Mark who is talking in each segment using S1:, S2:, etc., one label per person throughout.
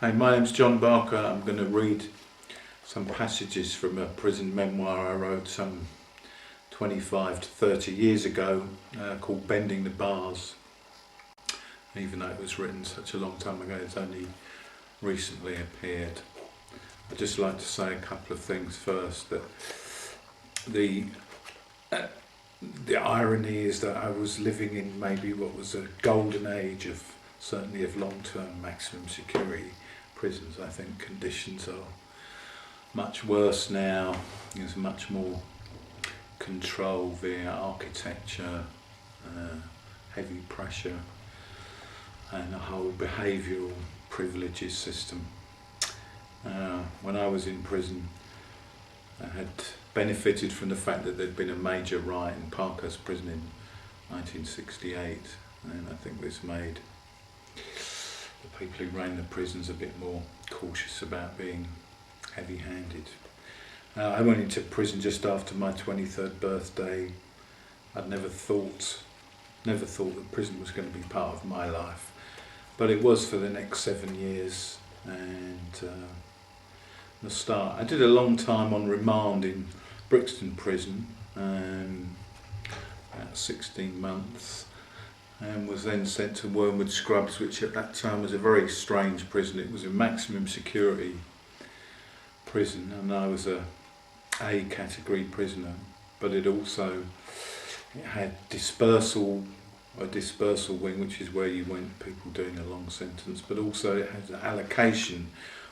S1: Hey, my name's John Barker. I'm going to read some passages from a prison memoir I wrote some 25 to 30 years ago called Bending the Bars. Even though it was written such a long time ago, it's only recently appeared. I'd just like to say a couple of things first. That the irony is that I was living in maybe what was a golden age of, certainly of long-term maximum security prisons. I think conditions are much worse now. There's much more control via architecture, heavy pressure, and a whole behavioural privileges system. When I was in prison, I had benefited from the fact that there'd been a major riot in Parkhurst prison in 1968, and I think this made the people who ran the prisons a bit more cautious about being heavy-handed. I went into prison just after my 23rd birthday. I'd never thought that prison was going to be part of my life, but it was for the next 7 years. And the start, I did a long time on remand in Brixton prison, about 16 months, and was then sent to Wormwood Scrubs, which at that time was a very strange prison. It was a maximum security prison, and I was a category prisoner, but it had a dispersal wing, which is where you went, people doing a long sentence, but also it had allocation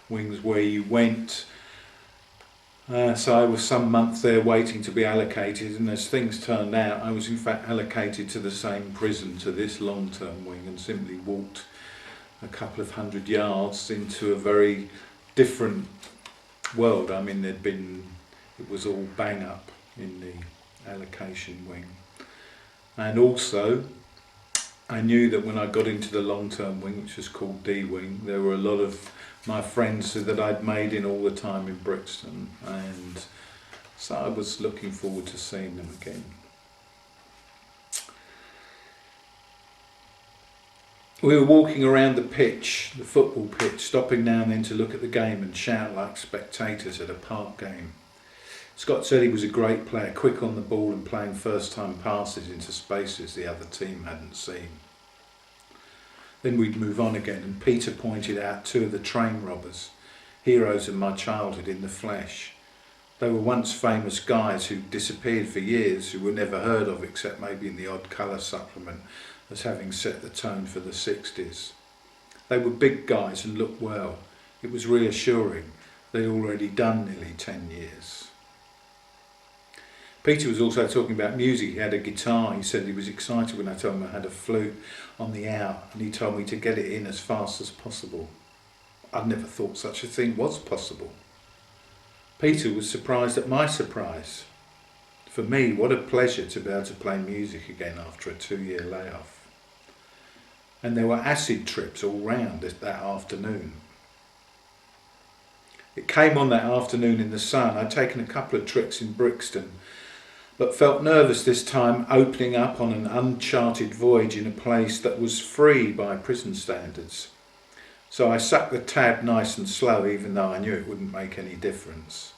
S1: wings where you went. So I was some months there waiting to be allocated, and as things turned out, I was in fact allocated to the same prison, to this long-term wing, and simply walked a couple of 100 yards into a very different world. I mean, it was all bang up in the allocation wing. And also, I knew that when I got into the long-term wing, which was called D wing, there were a lot of my friends that I'd made in all the time in Brixton, and so I was looking forward to seeing them again. We were walking around the pitch, the football pitch, stopping now and then to look at the game and shout like spectators at a park game. Scott said he was a great player, quick on the ball and playing first-time passes into spaces the other team hadn't seen. Then we'd move on again, and Peter pointed out two of the train robbers, heroes of my childhood in the flesh. They were once famous guys who disappeared for years, who were never heard of except maybe in the odd colour supplement as having set the tone for the 60s. They were big guys and looked well. It was reassuring. They'd already done nearly 10 years. Peter was also talking about music. He had a guitar. He said he was excited when I told him I had a flute on the out, and he told me to get it in as fast as possible. I'd never thought such a thing was possible. Peter was surprised at my surprise. For me, what a pleasure to be able to play music again after a 2-year layoff. And there were acid trips all round that afternoon. It came on that afternoon in the sun. I'd taken a couple of tricks in Brixton, but felt nervous this time, opening up on an uncharted voyage in a place that was free by prison standards. So I sucked the tab nice and slow, even though I knew it wouldn't make any difference.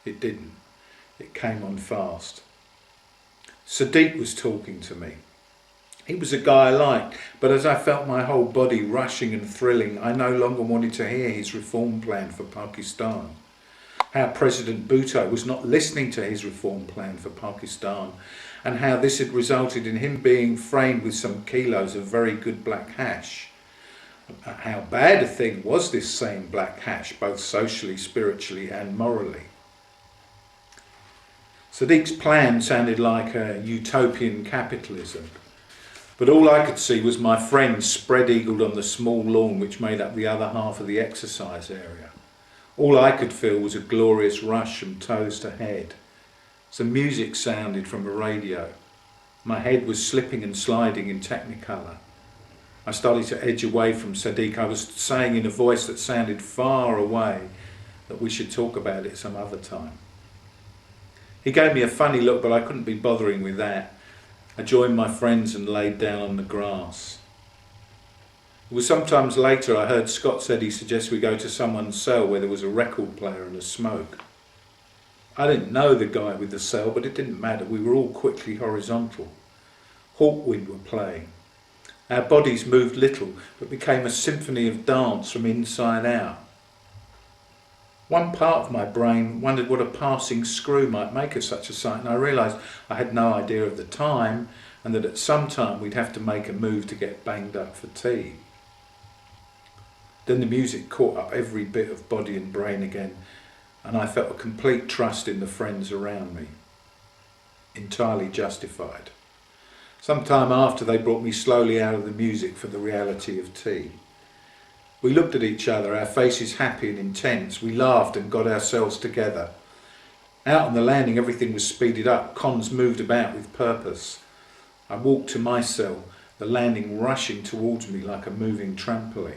S1: It didn't. It came on fast. Sadiq was talking to me. He was a guy I liked, but as I felt my whole body rushing and thrilling, I no longer wanted to hear his reform plan for Pakistan. How President Bhutto was not listening to his reform plan for Pakistan, and how this had resulted in him being framed with some kilos of very good black hash. How bad a thing was this same black hash, both socially, spiritually and morally. Sadiq's plan sounded like a utopian capitalism, but all I could see was my friends spread-eagled on the small lawn which made up the other half of the exercise area. All I could feel was a glorious rush from toes to head. Some music sounded from a radio. My head was slipping and sliding in Technicolor. I started to edge away from Sadiq. I was saying in a voice that sounded far away that we should talk about it some other time. He gave me a funny look, but I couldn't be bothering with that. I joined my friends and laid down on the grass. It was sometimes later I heard Scott said he suggested we go to someone's cell where there was a record player and a smoke. I didn't know the guy with the cell, but it didn't matter. We were all quickly horizontal. Hawkwind were playing. Our bodies moved little, but became a symphony of dance from inside out. One part of my brain wondered what a passing screw might make of such a sight, and I realised I had no idea of the time, and that at some time we'd have to make a move to get banged up for tea. Then the music caught up every bit of body and brain again, and I felt a complete trust in the friends around me. Entirely justified. Some time after, they brought me slowly out of the music for the reality of tea. We looked at each other, our faces happy and intense. We laughed and got ourselves together. Out on the landing, everything was speeded up. Cons moved about with purpose. I walked to my cell, the landing rushing towards me like a moving trampoline.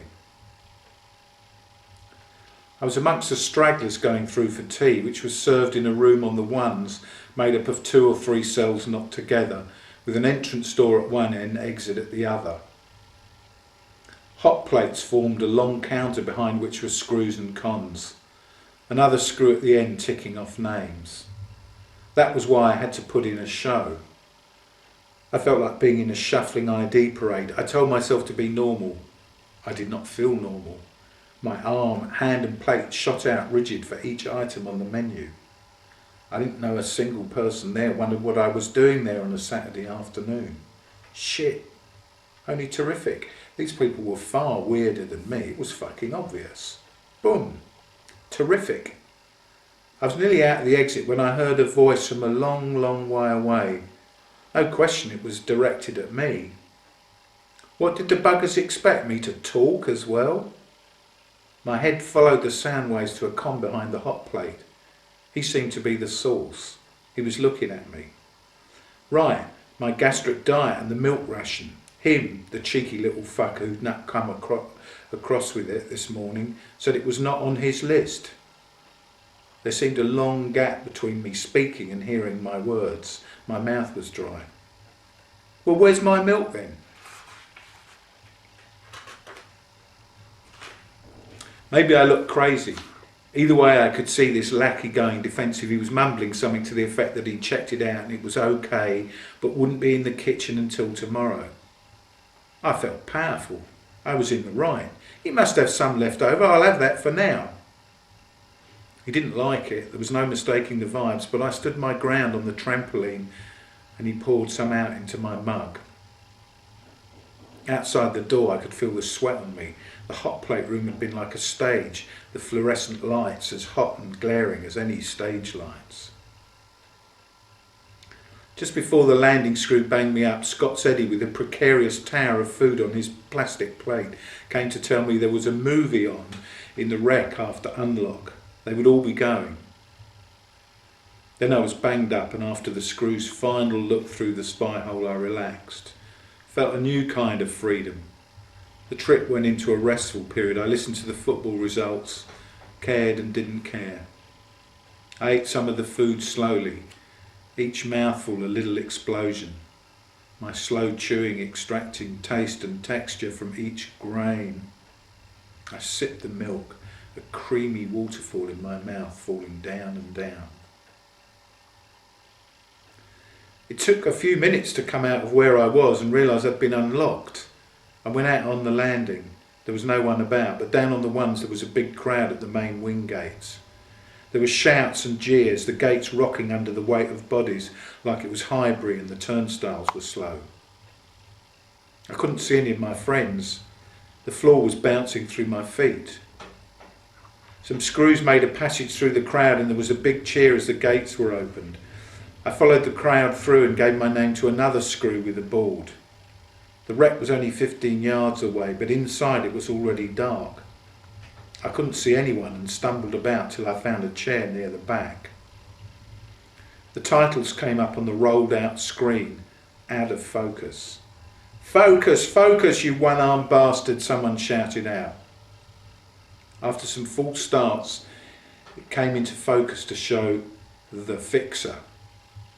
S1: I was amongst the stragglers going through for tea, which was served in a room on the ones, made up of 2 or 3 cells knocked together, with an entrance door at one end, exit at the other. Hot plates formed a long counter behind which were screws and cons. Another screw at the end ticking off names. That was why I had to put in a show. I felt like being in a shuffling ID parade. I told myself to be normal. I did not feel normal. My arm, hand and plate shot out rigid for each item on the menu. I didn't know a single person there, wondered what I was doing there on a Saturday afternoon. Shit. Only terrific. These people were far weirder than me. It was fucking obvious. Boom. Terrific. I was nearly out of the exit when I heard a voice from a long, long way away. No question it was directed at me. What did the buggers expect, me to talk as well? My head followed the sound waves to a con behind the hot plate. He seemed to be the source. He was looking at me. Right, my gastric diet and the milk ration. Him, the cheeky little fucker who'd not come across with it this morning, said it was not on his list. There seemed a long gap between me speaking and hearing my words. My mouth was dry. Well, where's my milk then? Maybe I looked crazy. Either way, I could see this lackey going defensive. He was mumbling something to the effect that he'd checked it out and it was okay, but wouldn't be in the kitchen until tomorrow. I felt powerful. I was in the right. He must have some left over. I'll have that for now. He didn't like it. There was no mistaking the vibes, but I stood my ground on the trampoline and he poured some out into my mug. Outside the door, I could feel the sweat on me. The hot plate room had been like a stage, the fluorescent lights as hot and glaring as any stage lights. Just before the landing screw banged me up, Scott's Eddie, with a precarious tower of food on his plastic plate, came to tell me there was a movie on in the wreck after unlock. They would all be going. Then I was banged up, and after the screw's final look through the spy hole, I relaxed. Felt a new kind of freedom. The trip went into a restful period. I listened to the football results, cared and didn't care. I ate some of the food slowly, each mouthful a little explosion, my slow chewing extracting taste and texture from each grain. I sipped the milk, a creamy waterfall in my mouth falling down and down. It took a few minutes to come out of where I was and realise I'd been unlocked. I went out on the landing. There was no one about, but down on the ones there was a big crowd at the main wing gates. There were shouts and jeers, the gates rocking under the weight of bodies like it was Highbury and the turnstiles were slow. I couldn't see any of my friends. The floor was bouncing through my feet. Some screws made a passage through the crowd and there was a big cheer as the gates were opened. I followed the crowd through and gave my name to another screw with a board. The wreck was only 15 yards away, but inside it was already dark. I couldn't see anyone and stumbled about till I found a chair near the back. The titles came up on the rolled out screen, out of focus. "Focus, focus, you one-armed bastard," someone shouted out. After some false starts, it came into focus to show The Fixer.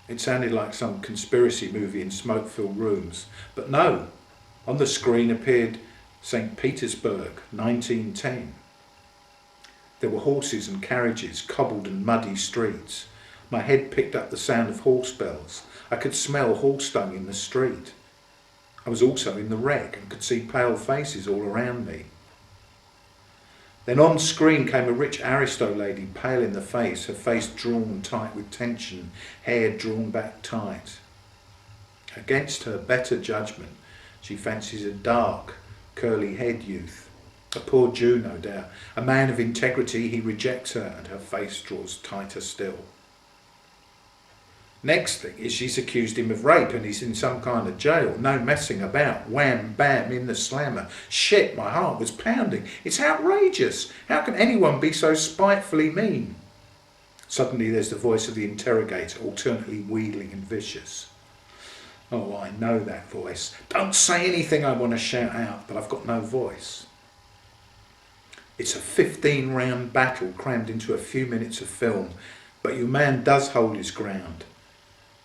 S1: It sounded like some conspiracy movie in smoke-filled rooms, but no. On the screen appeared St. Petersburg, 1910. There were horses and carriages, cobbled and muddy streets. My head picked up the sound of horse bells. I could smell horse dung in the street. I was also in the wreck and could see pale faces all around me. Then on screen came a rich aristo lady, pale in the face, her face drawn tight with tension, hair drawn back tight. Against her better judgment, she fancies a dark, curly-haired youth. A poor Jew, no doubt. A man of integrity, he rejects her, and her face draws tighter still. Next thing is she's accused him of rape and he's in some kind of jail. No messing about. Wham, bam, in the slammer. Shit, my heart was pounding. It's outrageous. How can anyone be so spitefully mean? Suddenly there's the voice of the interrogator, alternately wheedling and vicious. Oh, I know that voice. Don't say anything I want to shout out, but I've got no voice. It's a 15-round battle crammed into a few minutes of film, but your man does hold his ground.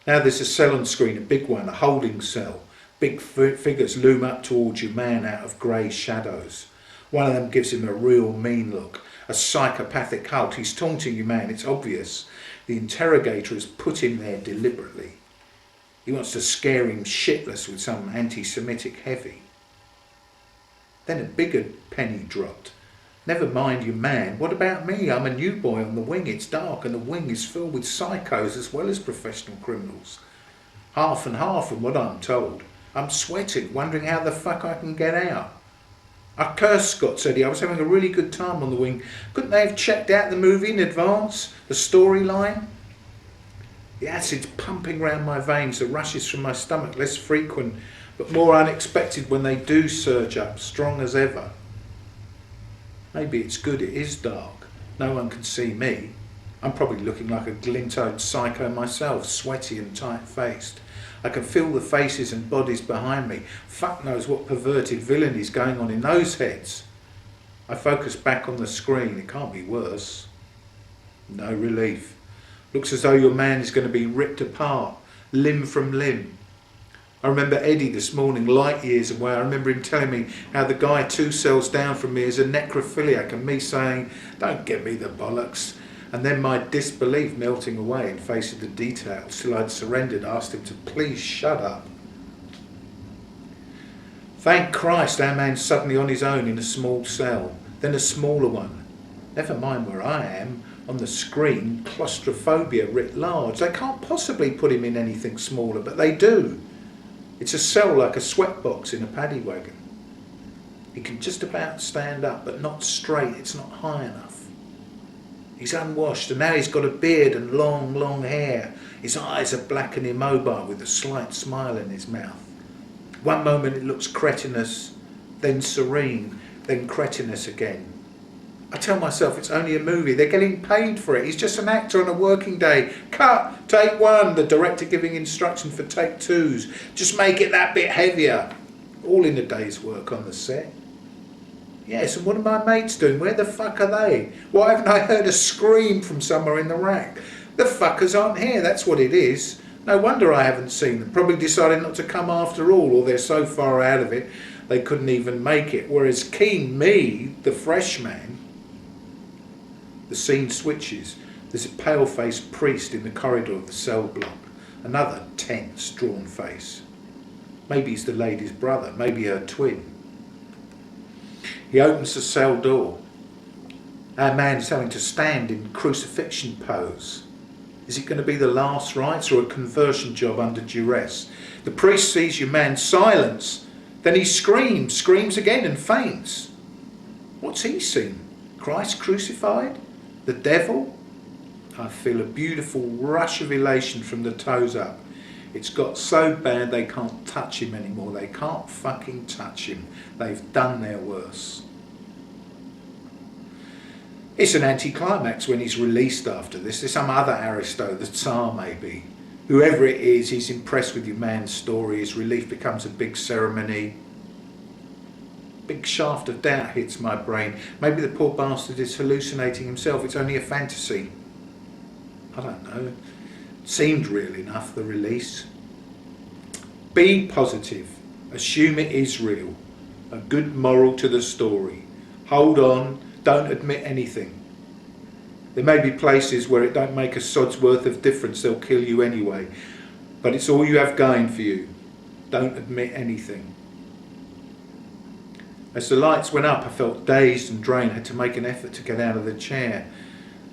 S1: Now there's a cell on screen, a big one, a holding cell. Big figures loom up towards your man out of grey shadows. One of them gives him a real mean look, a psychopathic halt. He's taunting your man, it's obvious. The interrogator has put him there deliberately. He wants to scare him shitless with some anti-Semitic heavy. Then a bigger penny dropped. Never mind your man, what about me? I'm a new boy on the wing, it's dark and the wing is filled with psychos as well as professional criminals. Half and half from what I'm told. I'm sweating, wondering how the fuck I can get out. I cursed Scott, said he. I was having a really good time on the wing. Couldn't they have checked out the movie in advance? The storyline? The acid's pumping round my veins, the rushes from my stomach less frequent, but more unexpected when they do surge up, strong as ever. Maybe it's good it is dark. No one can see me. I'm probably looking like a glint-eyed psycho myself, sweaty and tight-faced. I can feel the faces and bodies behind me. Fuck knows what perverted villainy is going on in those heads. I focus back on the screen. It can't be worse. No relief. Looks as though your man is going to be ripped apart, limb from limb. I remember Eddie this morning, light years away. I remember him telling me how the guy 2 cells down from me is a necrophiliac and me saying, don't give me the bollocks. And then my disbelief melting away in face of the details till I'd surrendered, asked him to please shut up. Thank Christ our man's suddenly on his own in a small cell, then a smaller one. Never mind where I am. On the screen, claustrophobia writ large. They can't possibly put him in anything smaller, but they do. It's a cell like a sweatbox in a paddy wagon. He can just about stand up, but not straight. It's not high enough. He's unwashed, and now he's got a beard and long, long hair. His eyes are black and immobile, with a slight smile in his mouth. One moment it looks cretinous, then serene, then cretinous again. I tell myself it's only a movie. They're getting paid for it. He's just an actor on a working day. Cut, take 1. The director giving instruction for take 2s. Just make it that bit heavier. All in a day's work on the set. Yes, and what are my mates doing? Where the fuck are they? Why haven't I heard a scream from somewhere in the rack? The fuckers aren't here, that's what it is. No wonder I haven't seen them. Probably decided not to come after all, or they're so far out of it they couldn't even make it. Whereas keen me, the fresh man. The scene switches. There's a pale-faced priest in the corridor of the cell block. Another tense, drawn face. Maybe he's the lady's brother, maybe her twin. He opens the cell door. Our man is having to stand in crucifixion pose. Is it going to be the last rites or a conversion job under duress? The priest sees your man silence. Then he screams again and faints. What's he seen? Christ crucified? The devil? I feel a beautiful rush of elation from the toes up. It's got so bad they can't touch him anymore. They can't fucking touch him. They've done their worst. It's an anticlimax when he's released after this. There's some other aristo, the Tsar maybe. Whoever it is, he's impressed with your man's story. His relief becomes a big ceremony. Big shaft of doubt hits my brain. Maybe the poor bastard is hallucinating himself. It's only a fantasy. I don't know. Seemed real enough, the release. Be positive. Assume it is real. A good moral to the story. Hold on, don't admit anything. There may be places where it don't make a sod's worth of difference, they'll kill you anyway. But it's all you have going for you. Don't admit anything. As the lights went up, I felt dazed and drained, had to make an effort to get out of the chair.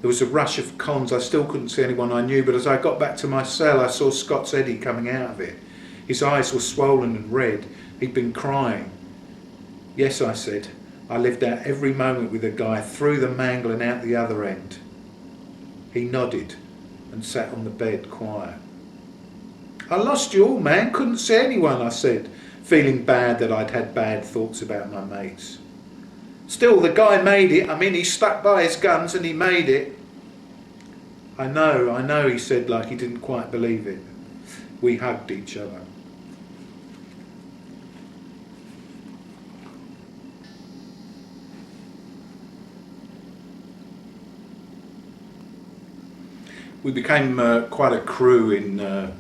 S1: There was a rush of cons. I still couldn't see anyone I knew, but as I got back to my cell, I saw Scott's Eddie coming out of it. His eyes were swollen and red. He'd been crying. Yes, I said. I lived out every moment with a guy, through the mangle and out the other end. He nodded and sat on the bed quiet. I lost you all, man. Couldn't see anyone, I said, feeling bad that I'd had bad thoughts about my mates. Still, the guy made it. I mean, he stuck by his guns and he made it. I know, he said, like he didn't quite believe it. We hugged each other. We became quite a crew in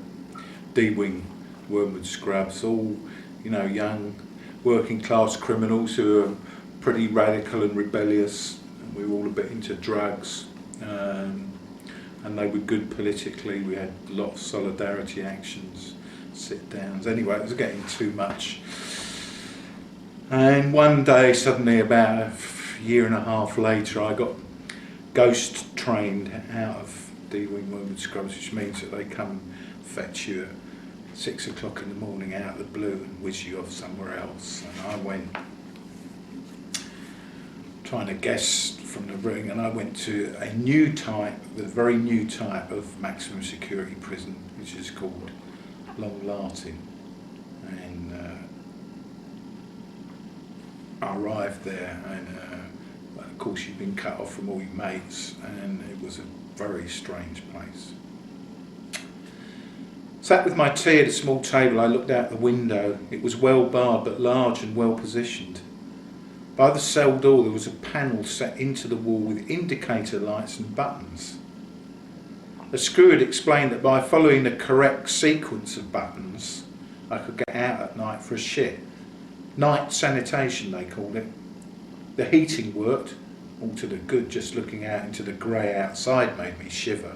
S1: D-Wing Wormwood Scrubs, all, you know, young working class criminals who are pretty radical and rebellious. We were all a bit into drugs, and they were good politically. We had a lot of solidarity actions, sit-downs. Anyway, it was getting too much. And one day, suddenly, about a year and a half later, I got ghost trained out of D-Wing Wormwood Scrubs, which means that they come fetch you at 6 o'clock in the morning out of the blue and whiz you off somewhere else. And I went, trying to guess from the ring, and I went to a new type, the very new type of maximum security prison, which is called Long Lartin. And I arrived there, and of course you've been cut off from all your mates, and it was a very strange place. Sat with my tea at a small table, I looked out the window. It was well barred but large and well positioned. By the cell door there was a panel set into the wall with indicator lights and buttons. A screw had explained that by following the correct sequence of buttons I could get out at night for a shit. Night sanitation they called it. The heating worked, all to the good. Just looking out into the grey outside made me shiver.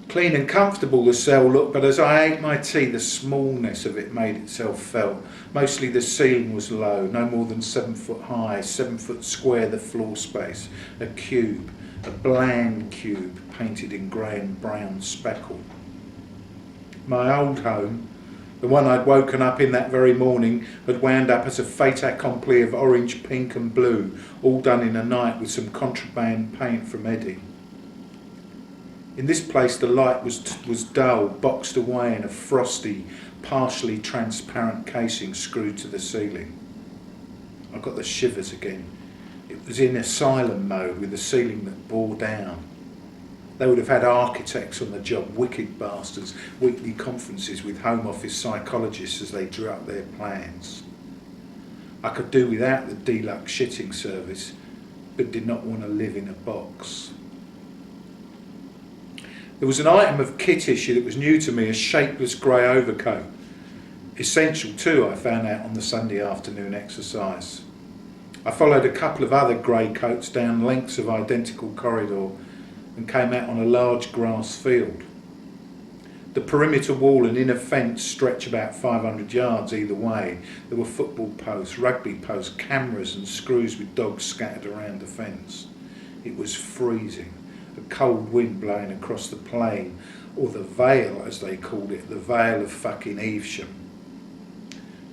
S1: Clean and comfortable the cell looked, but as I ate my tea the smallness of it made itself felt. Mostly the ceiling was low, no more than 7 foot high, 7 foot square the floor space, a cube, a bland cube painted in grey and brown speckle. My old home, the one I'd woken up in that very morning, had wound up as a fait accompli of orange, pink and blue, all done in a night with some contraband paint from Eddie. In this place the light was dull, boxed away in a frosty, partially transparent casing screwed to the ceiling. I got the shivers again. It was in asylum mode with a ceiling that bore down. They would have had architects on the job, wicked bastards, weekly conferences with Home Office psychologists as they drew up their plans. I could do without the deluxe shitting service, but did not want to live in a box. There was an item of kit issue that was new to me, a shapeless grey overcoat. Essential too, I found out on the Sunday afternoon exercise. I followed a couple of other grey coats down lengths of identical corridor and came out on a large grass field. The perimeter wall and inner fence stretch about 500 yards either way. There were football posts, rugby posts, cameras and screws with dogs scattered around the fence. It was freezing, a cold wind blowing across the plain, or the Vale as they called it, the Vale of fucking Evesham.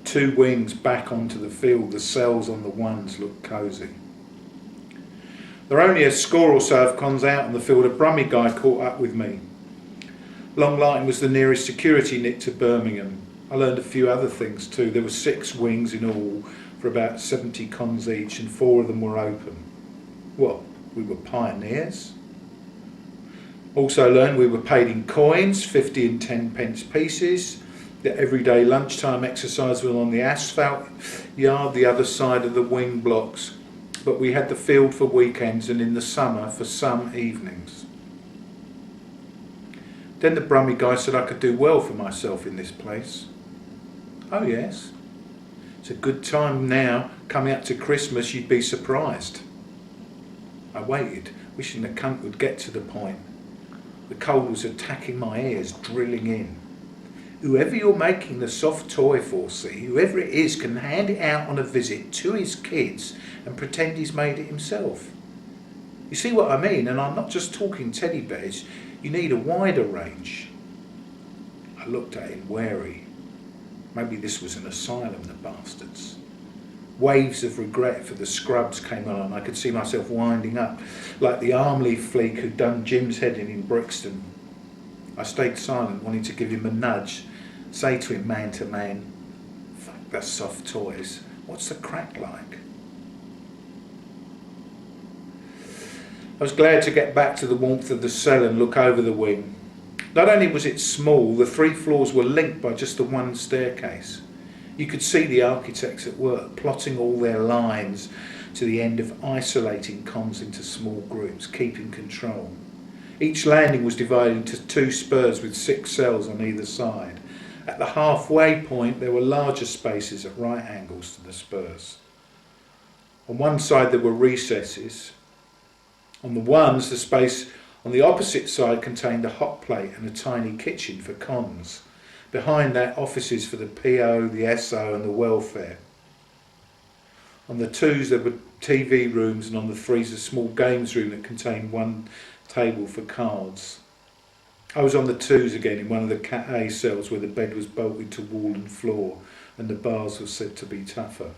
S1: 2 wings back onto the field, the cells on the ones looked cosy. There were only a score or so of cons out on the field. A Brummie guy caught up with me. Long Lartin was the nearest security nick to Birmingham. I learned a few other things too. There were 6 wings in all for about 70 cons each, and 4 of them were open. What, we were pioneers? Also learned we were paid in coins, 50 and 10 pence pieces. The everyday lunchtime exercise was on the asphalt yard, the other side of the wing blocks. But we had the field for weekends and in the summer for some evenings. Then the Brummie guy said I could do well for myself in this place. Oh yes. It's a good time now, coming up to Christmas, you'd be surprised. I waited, wishing the cunt would get to the point. The cold was attacking my ears, drilling in. Whoever you're making the soft toy for, see, whoever it is can hand it out on a visit to his kids and pretend he's made it himself. You see what I mean? And I'm not just talking teddy bears, you need a wider range. I looked at him wary. Maybe this was an asylum, the bastards. Waves of regret for the scrubs came on. I could see myself winding up like the Armley fleek who'd done Jim's heading in Brixton. I stayed silent, wanting to give him a nudge, say to him man to man, fuck the soft toys, what's the crack like? I was glad to get back to the warmth of the cell and look over the wing. Not only was it small, the 3 floors were linked by just the one staircase. You could see the architects at work, plotting all their lines to the end of isolating cons into small groups, keeping control. Each landing was divided into 2 spurs with 6 cells on either side. At the halfway point, there were larger spaces at right angles to the spurs. On one side there were recesses. On the ones, the space on the opposite side contained a hot plate and a tiny kitchen for cons. Behind that, offices for the PO, the SO and the welfare. On the 2s there were TV rooms, and on the 3s a small games room that contained 1 table for cards. I was on the 2s again in one of the Cat A cells where the bed was bolted to wall and floor and the bars were said to be tougher.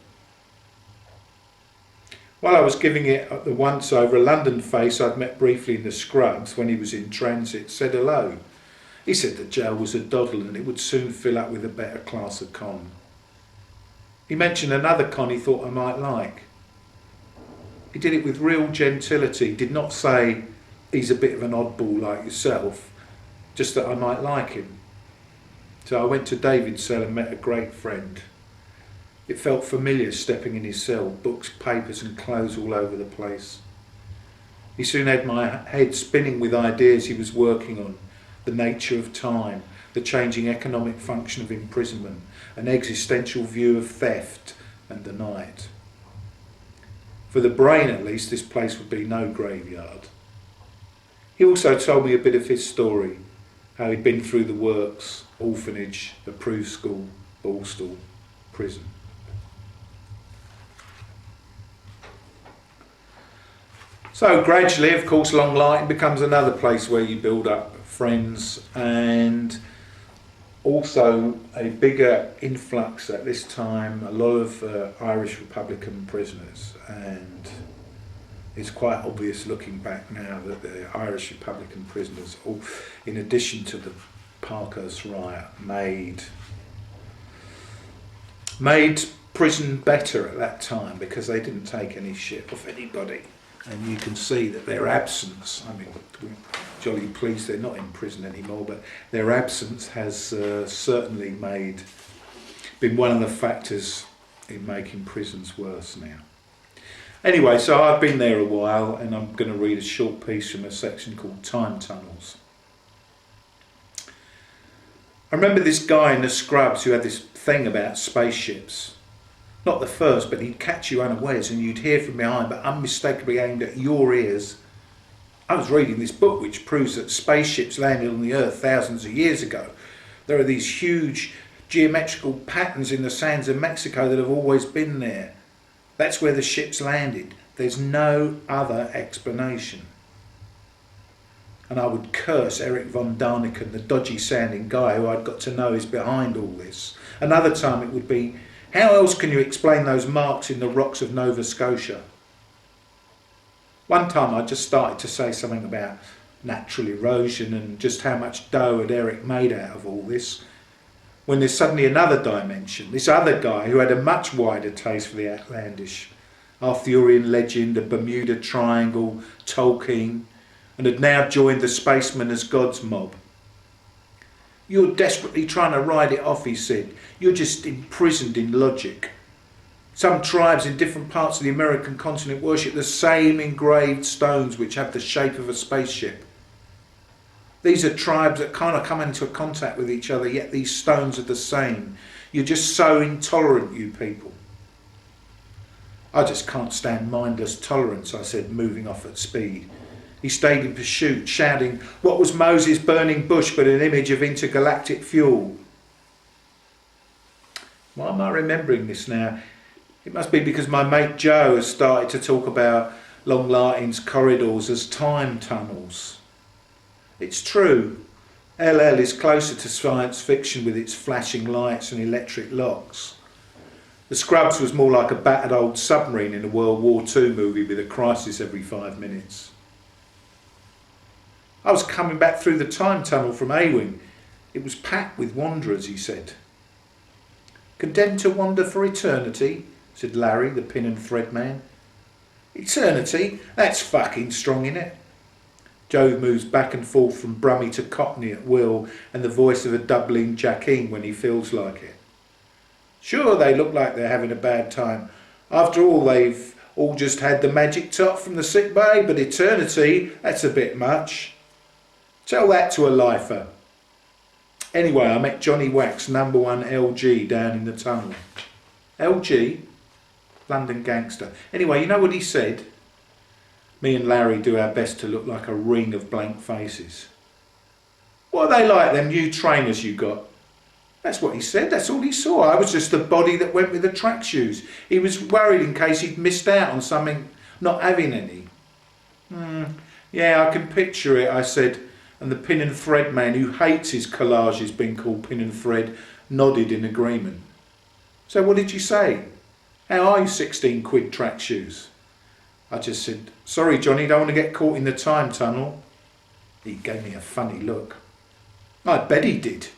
S1: While I was giving it the once over, a London face I'd met briefly in the scrubs when he was in transit said hello. He said the jail was a doddle and it would soon fill up with a better class of con. He mentioned another con he thought I might like. He did it with real gentility, did not say he's a bit of an oddball like yourself, just that I might like him. So I went to David's cell and met a great friend. It felt familiar stepping in his cell, books, papers and clothes all over the place. He soon had my head spinning with ideas he was working on, the nature of time, the changing economic function of imprisonment, an existential view of theft and the night. For the brain at least, this place would be no graveyard. He also told me a bit of his story, how he'd been through the works, orphanage, approved school, ballstall, prison. So gradually, of course, Long Lighton becomes another place where you build up friends, and also a bigger influx at this time, a lot of Irish Republican prisoners, and it's quite obvious looking back now that the Irish Republican prisoners, all, in addition to the Parkhurst riot, made prison better at that time because they didn't take any shit off anybody. And you can see that their absence, I mean, we're jolly pleased they're not in prison anymore, but their absence has certainly been one of the factors in making prisons worse now. Anyway, so I've been there a while, and I'm going to read a short piece from a section called Time Tunnels. I remember this guy in the scrubs who had this thing about spaceships. Not the first, but he'd catch you unawares and you'd hear from behind, but unmistakably aimed at your ears. I was reading this book which proves that spaceships landed on the Earth thousands of years ago. There are these huge geometrical patterns in the sands of Mexico that have always been there. That's where the ships landed. There's no other explanation. And I would curse Eric von Däniken, the dodgy sounding guy who I'd got to know is behind all this. Another time it would be, how else can you explain those marks in the rocks of Nova Scotia? One time I just started to say something about natural erosion and just how much dough had Eric made out of all this, when there's suddenly another dimension, this other guy who had a much wider taste for the outlandish, Arthurian legend, the Bermuda Triangle, Tolkien, and had now joined the Spacemen as Gods mob. You're desperately trying to ride it off, he said. You're just imprisoned in logic. Some tribes in different parts of the American continent worship the same engraved stones which have the shape of a spaceship. These are tribes that kind of come into contact with each other, yet these stones are the same. You're just so intolerant, you people. I just can't stand mindless tolerance, I said, moving off at speed. He stayed in pursuit, shouting, what was Moses' burning bush but an image of intergalactic fuel? Why am I remembering this now? It must be because my mate Joe has started to talk about Long Lartin's corridors as time tunnels. It's true. LL is closer to science fiction with its flashing lights and electric locks. The Scrubs was more like a battered old submarine in a World War II movie with a crisis every 5 minutes. I was coming back through the time tunnel from A-Wing. It was packed with wanderers, he said. Condemned to wander for eternity, said Larry, the pin and thread man. Eternity? That's fucking strong, innit? Joe moves back and forth from Brummie to Cockney at will, and the voice of a Dublin Jackeen when he feels like it. Sure, they look like they're having a bad time. After all, they've all just had the magic top from the sick bay, but eternity, that's a bit much. Tell that to a lifer. Anyway, I met Johnny Wax, #1 LG, down in the tunnel. LG? London gangster. Anyway, you know what he said? Me and Larry do our best to look like a ring of blank faces. What are they like, them new trainers you got? That's what he said, that's all he saw. I was just the body that went with the track shoes. He was worried in case he'd missed out on something, not having any. Yeah, I can picture it, I said, and the pin and thread man who hates his collages being called pin and thread nodded in agreement. So what did you say? How are you 16 quid track shoes? I just said, sorry Johnny, don't want to get caught in the time tunnel. He gave me a funny look. I bet he did.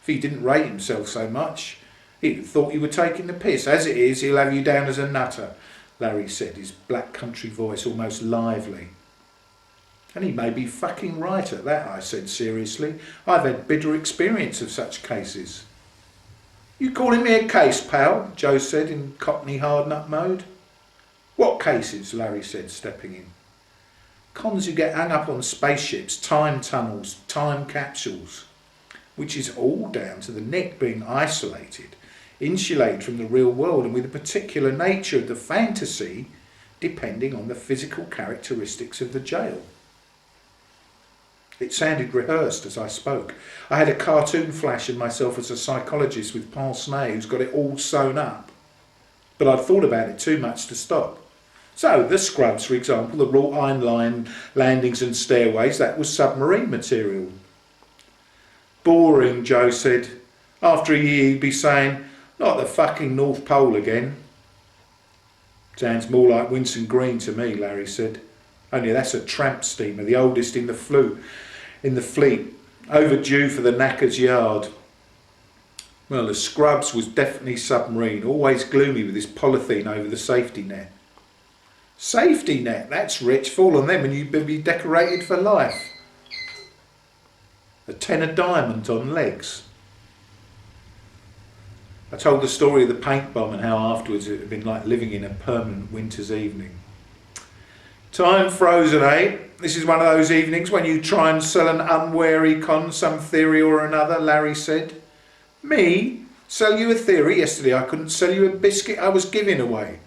S1: If he didn't rate himself so much, he'd thought you were taking the piss. As it is, he'll have you down as a nutter, Larry said, his black country voice almost lively. And he may be fucking right at that, I said seriously. I've had bitter experience of such cases. You calling me a case, pal? Joe said in Cockney hard-nut mode. What cases? Larry said, stepping in. Cons who get hung up on spaceships, time tunnels, time capsules, which is all down to the Nick being isolated, insulated from the real world, and with a particular nature of the fantasy depending on the physical characteristics of the jail. It sounded rehearsed as I spoke. I had a cartoon flash of myself as a psychologist with pince-nez who's got it all sewn up. But I'd thought about it too much to stop. So, the Scrubs, for example, the wrought iron line landings and stairways, that was submarine material. Boring, Joe said. After a year he'd be saying, not the fucking North Pole again. Sounds more like Winson Green to me, Larry said. Only that's a tramp steamer, the oldest in the fleet, overdue for the knacker's yard. Well, the Scrubs was definitely submarine, always gloomy with this polythene over the safety net. Safety net, that's rich, fall on them and you'd be decorated for life. A 10 of diamond on legs. I told the story of the paint bomb and how afterwards it had been like living in a permanent winter's evening. Time frozen, eh? This is one of those evenings when you try and sell an unwary con some theory or another, Larry said. Me? Sell you a theory? Yesterday I couldn't sell you a biscuit I was giving away.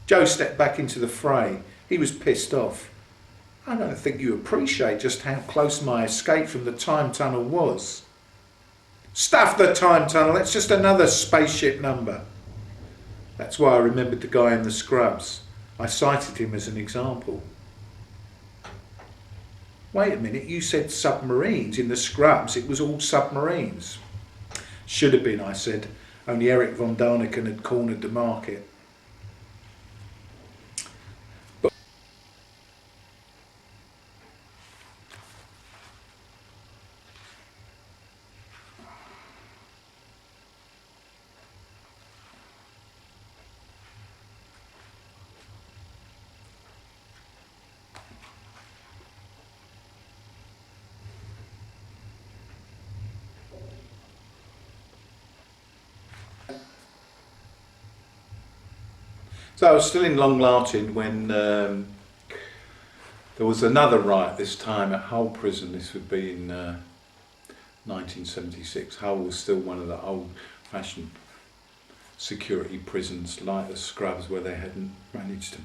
S1: Joe stepped back into the fray. He was pissed off. I don't think you appreciate just how close my escape from the time tunnel was. Stuff the time tunnel, it's just another spaceship number. That's why I remembered the guy in the Scrubs. I cited him as an example. Wait a minute, you said submarines. In the Scrubs it was all submarines. Should have been, I said. Only Eric von Daniken had cornered the market. So I was still in Long Lartin when there was another riot, this time at Hull Prison. This would be in 1976. Hull was still one of the old-fashioned security prisons like the Scrubs, where they hadn't managed to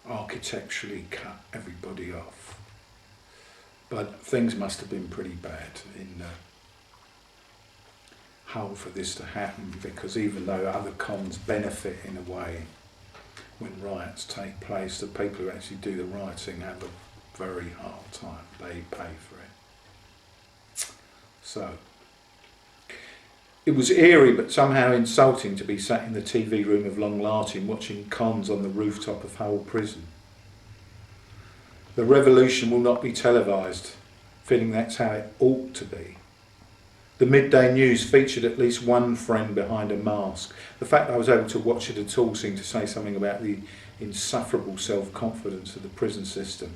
S1: architecturally cut everybody off. But things must have been pretty bad in Hull for this to happen, because even though other cons benefit in a way when riots take place, the people who actually do the rioting have a very hard time. They pay for it. So it was eerie but somehow insulting to be sat in the TV room of Long Lartin watching cons on the rooftop of Hull Prison. The revolution will not be televised, feeling that's how it ought to be. The midday news featured at least one friend behind a mask. The fact that I was able to watch it at all seemed to say something about the insufferable self-confidence of the prison system.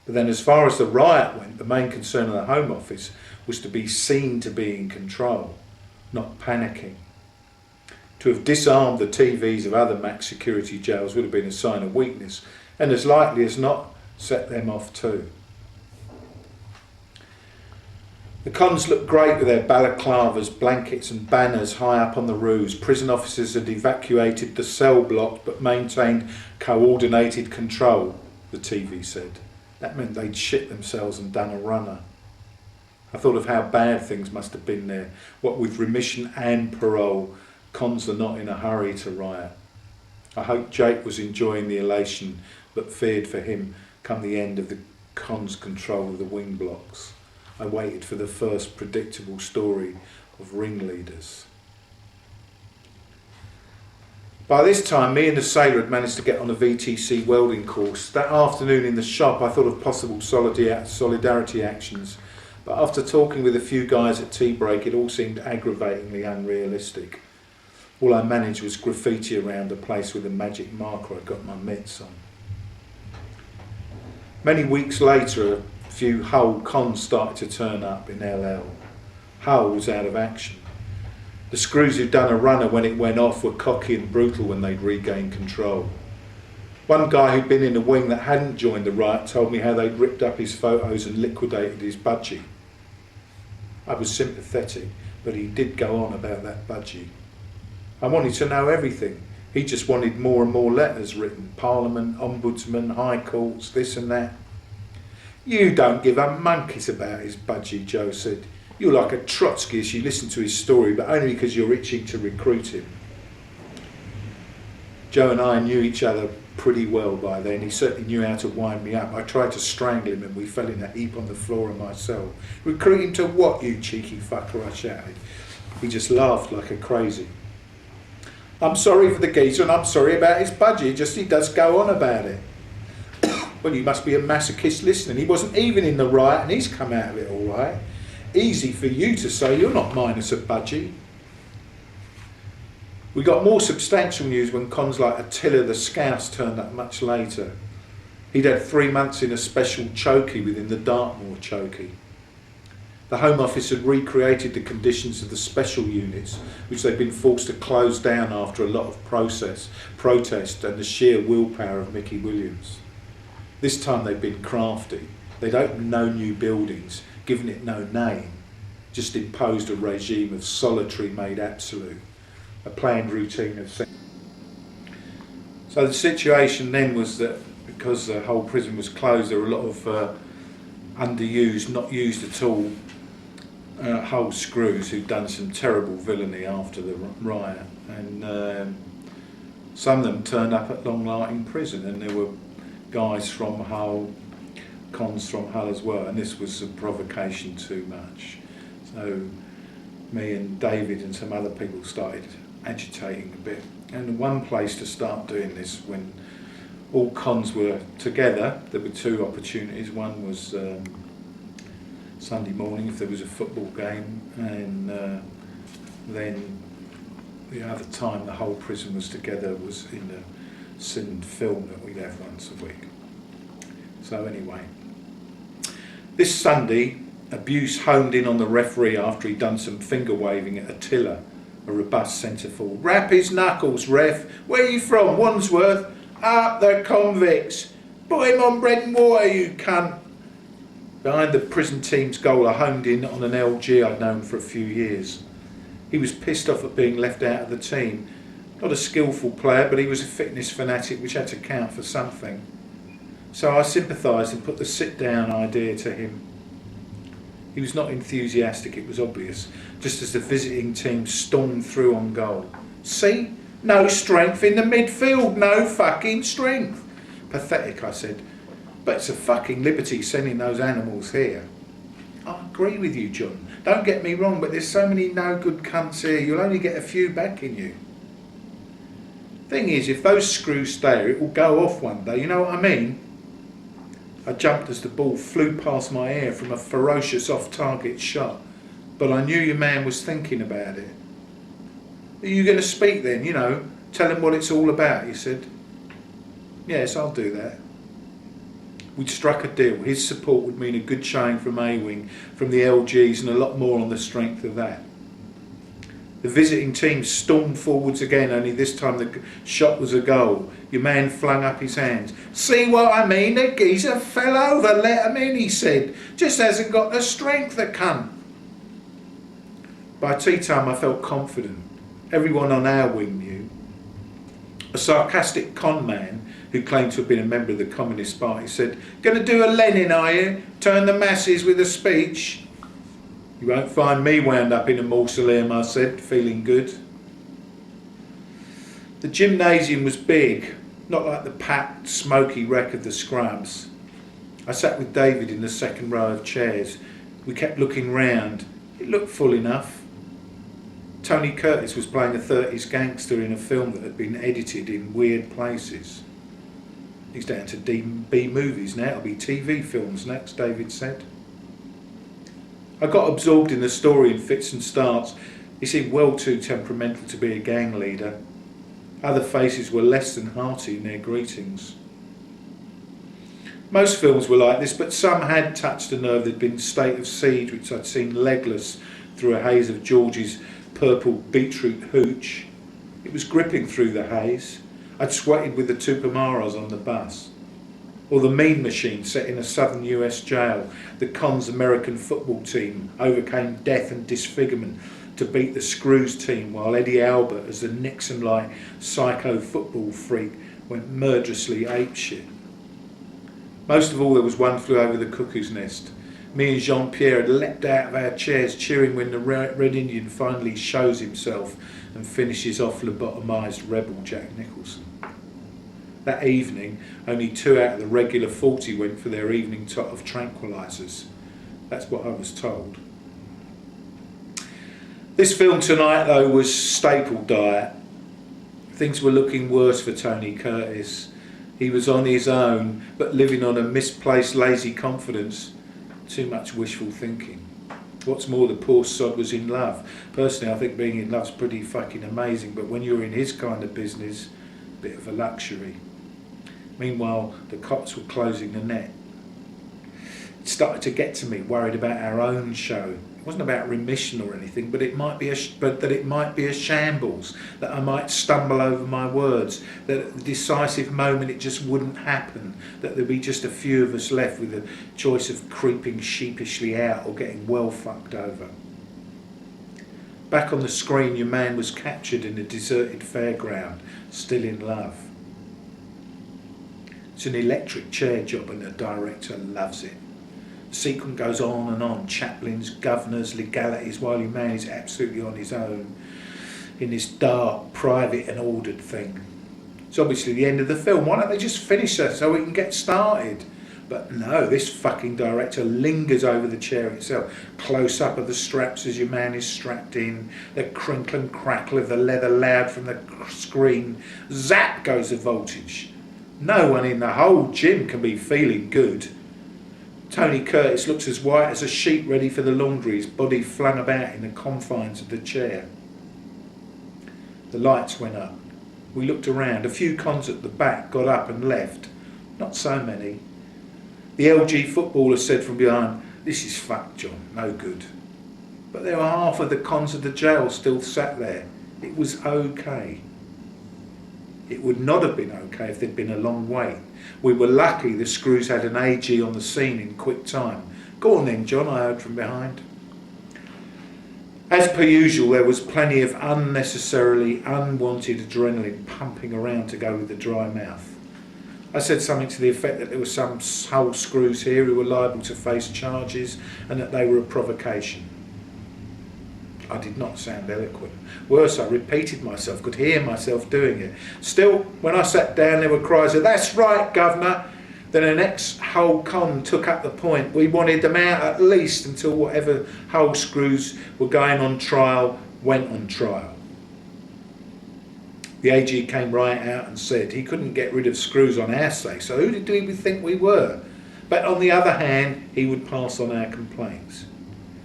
S1: But then as far as the riot went, the main concern of the Home Office was to be seen to be in control, not panicking. To have disarmed the TVs of other max security jails would have been a sign of weakness, and as likely as not, set them off too. The cons looked great with their balaclavas, blankets and banners high up on the roofs. Prison officers had evacuated the cell block but maintained coordinated control, the TV said. That meant they'd shit themselves and done a runner. I thought of how bad things must have been there. What with remission and parole, cons are not in a hurry to riot. I hoped Jake was enjoying the elation, but feared for him come the end of the cons' control of the wing blocks. I waited for the first predictable story of ringleaders. By this time, me and the sailor had managed to get on a VTC welding course. That afternoon in the shop, I thought of possible solidarity actions, but after talking with a few guys at tea break, it all seemed aggravatingly unrealistic. All I managed was graffiti around the place with a magic marker I'd got my mitts on. Many weeks later, a few Hull cons started to turn up in LL. Hull was out of action. The screws who'd done a runner when it went off were cocky and brutal when they'd regained control. One guy who'd been in a wing that hadn't joined the riot told me how they'd ripped up his photos and liquidated his budgie. I was sympathetic, but he did go on about that budgie. I wanted to know everything. He just wanted more and more letters written. Parliament, Ombudsman, High Courts, this and that. You don't give a monkeys about his budgie, Joe said. You're like a Trotskyist, you listen to his story, but only because you're itching to recruit him. Joe and I knew each other pretty well by then. He certainly knew how to wind me up. I tried to strangle him and we fell in a heap on the floor of my cell. Recruit him to what, you cheeky fucker, I shouted. He just laughed like a crazy. I'm sorry for the geezer and I'm sorry about his budgie, just he does go on about it. Well, you must be a masochist listening. He wasn't even in the riot and he's come out of it all right. Easy for you to say, you're not minus a budgie. We got more substantial news when cons like Attila the Scouse turned up much later. He'd had 3 months in a special chokey within the Dartmoor chokey. The Home Office had recreated the conditions of the special units, which they'd been forced to close down after a lot of protest and the sheer willpower of Mickey Williams. This time they'd been crafty. They'd opened no new buildings, given it no name, just imposed a regime of solitary made absolute, a planned routine of things. So the situation then was that because the whole prison was closed, there were a lot of underused, not used at all, Hull screws who'd done some terrible villainy after the riot, and some of them turned up at Long Lartin prison, and there were guys from Hull, cons from Hull as well, and this was a provocation too much. So me and David and some other people started agitating a bit, and one place to start doing this when all cons were together, there were two opportunities. One was Sunday morning if there was a football game, and then the other time the whole prison was together was in a cinned film that we'd have once a week. So anyway, this Sunday, abuse honed in on the referee after he'd done some finger waving at Attila, a robust centre forward. Rap his knuckles, ref. Where are you from? Wandsworth? Up the convicts. Put him on bread and water, you cunt. Behind the prison team's goal, I homed in on an LG I'd known for a few years. He was pissed off at being left out of the team. Not a skillful player, but he was a fitness fanatic which had to count for something. So I sympathised and put the sit-down idea to him. He was not enthusiastic, it was obvious, just as the visiting team stormed through on goal. See? No strength in the midfield, no fucking strength. Pathetic, I said. But it's a fucking liberty sending those animals here. I agree with you, John. Don't get me wrong, but there's so many no good cunts here, you'll only get a few backing you. Thing is, if those screws stay, it will go off one day, you know what I mean? I jumped as the ball flew past my ear from a ferocious off-target shot, but I knew your man was thinking about it. Are you going to speak then, you know, tell him what it's all about, he said. Yes, I'll do that. We'd struck a deal. His support would mean a good showing from A-Wing, from the LGs, and a lot more on the strength of that. The visiting team stormed forwards again, only this time the shot was a goal. Your man flung up his hands. See what I mean? The geezer fell over. Let him in, he said. Just hasn't got the strength, the cunt. By tea time I felt confident. Everyone on our wing knew. A sarcastic con man who claimed to have been a member of the Communist Party said, "Going to do a Lenin, are you? Turn the masses with a speech?" "You won't find me wound up in a mausoleum," I said, feeling good. The gymnasium was big, not like the packed, smoky wreck of the scrubs. I sat with David in the second row of chairs. We kept looking round. It looked full enough. Tony Curtis was playing a 30s gangster in a film that had been edited in weird places. He's down to B movies now, it'll be TV films next, David said. I got absorbed in the story in fits and starts. He seemed well too temperamental to be a gang leader. Other faces were less than hearty in their greetings. Most films were like this, but some had touched a nerve that had been State of Siege, which I'd seen legless through a haze of George's purple beetroot hooch. It was gripping through the haze. I'd sweated with the Tupamaras on the bus. Or The Mean Machine, set in a southern US jail. The Cons American football team overcame death and disfigurement to beat the Screws team, while Eddie Albert, as the Nixon-like psycho football freak, went murderously apeshit. Most of all, there was One Flew Over the Cuckoo's Nest. Me and Jean-Pierre had leapt out of our chairs cheering when the Red Indian finally shows himself and finishes off lobotomised rebel Jack Nicholson. That evening, only 2 out of the regular 40 went for their evening tot of tranquilizers. That's what I was told. This film tonight, though, was staple diet. Things were looking worse for Tony Curtis. He was on his own, but living on a misplaced lazy confidence. Too much wishful thinking. What's more, the poor sod was in love. Personally, I think being in love's pretty fucking amazing, but when you're in his kind of business, a bit of a luxury. Meanwhile, the cops were closing the net. It started to get to me, worried about our own show. It wasn't about remission or anything, but it might be that it might be a shambles, that I might stumble over my words, that at the decisive moment it just wouldn't happen, that there'd be just a few of us left with a choice of creeping sheepishly out or getting well fucked over. Back on the screen, your man was captured in a deserted fairground, still in love. It's an electric chair job and the director loves it. The sequence goes on and on, chaplains, governors, legalities, while your man is absolutely on his own in this dark, private and ordered thing. It's obviously the end of the film. Why don't they just finish that so we can get started? But no, this fucking director lingers over the chair itself. Close up of the straps as your man is strapped in, the crinkle and crackle of the leather loud from the screen. Zap goes the voltage. No one in the whole gym can be feeling good. Tony Curtis looks as white as a sheet ready for the laundry, his body flung about in the confines of the chair. The lights went up. We looked around. A few cons at the back got up and left. Not so many. The LG footballer said from behind, "This is fucked, John, no good." But there were half of the cons of the jail still sat there. It was okay. It would not have been okay if there'd been a long wait. We were lucky the Screws had an AG on the scene in quick time. Go on then, John, I heard from behind. As per usual, there was plenty of unnecessarily unwanted adrenaline pumping around to go with the dry mouth. I said something to the effect that there were some hull screws here who were liable to face charges and that they were a provocation. I did not sound eloquent. Worse, I repeated myself, could hear myself doing it. Still, when I sat down, there were cries of, "That's right, Governor." Then an ex-hull con took up the point. We wanted them out at least until whatever hull screws were going on trial went on trial. The AG came right out and said he couldn't get rid of screws on our say, so who did we think we were? But on the other hand, he would pass on our complaints.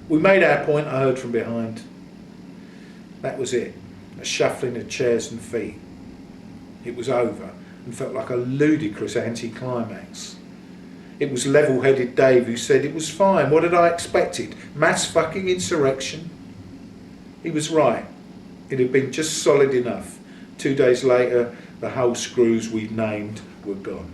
S1: We made our point, I heard from behind. That was it, a shuffling of chairs and feet. It was over and felt like a ludicrous anti-climax. It was level-headed Dave who said it was fine. What had I expected? Mass fucking insurrection? He was right. It had been just solid enough. 2 days later, the hull screws we'd named were gone.